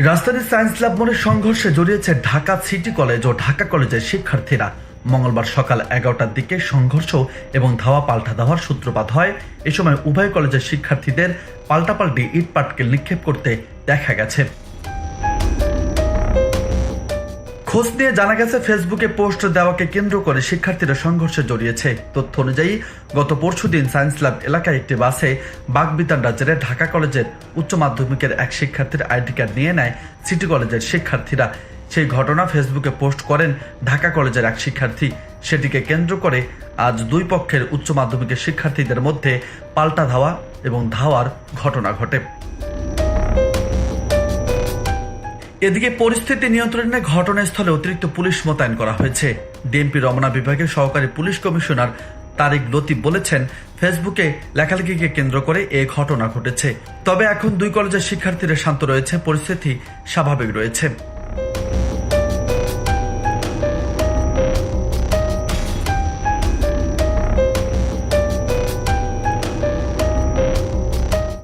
রাজধানীর science lab মোড়ে সংঘর্ষে জড়িয়েছে ঢাকা সিটি কলেজ ও ঢাকা কলেজের শিক্ষার্থীরা। মঙ্গলবার সকাল 11টার দিকে সংঘর্ষ এবং ধাওয়া পাল্টা ধাওয়ার সূত্রপাত হয়। এ সময় উভয় কলেজের শিক্ষার্থীদের পাল্টাপাল্টি ইট পাটকেল নিক্ষেপ করতে দেখা গেছে। খোঁজ নিয়ে জানা গেছে, ফেসবুকে পোস্ট দেওয়াকে কেন্দ্র করে শিক্ষার্থীরা সংঘর্ষে জড়িয়েছে। তথ্য অনুযায়ী গত পরশুদিন সায়েন্স ল্যাব এলাকায় একটি বাসে বাগবিতান্ডা জেলে ঢাকা কলেজের উচ্চ মাধ্যমিকের এক শিক্ষার্থীর আইডি কার্ড নিয়ে নেয় সিটি কলেজের শিক্ষার্থীরা। সেই ঘটনা ফেসবুকে পোস্ট করেন ঢাকা কলেজের এক শিক্ষার্থী। সেটিকে কেন্দ্র করে আজ দুই পক্ষের উচ্চ মাধ্যমিকের শিক্ষার্থীদের মধ্যে পাল্টা ধাওয়া এবং ধাওয়ার ঘটনা ঘটে। এদিকে পরিস্থিতি নিয়ন্ত্রণে ঘটনাস্থলে অতিরিক্ত পুলিশ মোতায়েন করা হয়েছে। ডিএমপি রমনা বিভাগের সহকারী পুলিশ কমিশনার তারিক লতিফ বলেছেন, ফেসবুকে লেখালেখিকে কেন্দ্র করে এই ঘটনা ঘটেছে। তবে এখন দুই কলেজের শিক্ষার্থীরা শান্ত রয়েছে, পরিস্থিতি স্বাভাবিক রয়েছে।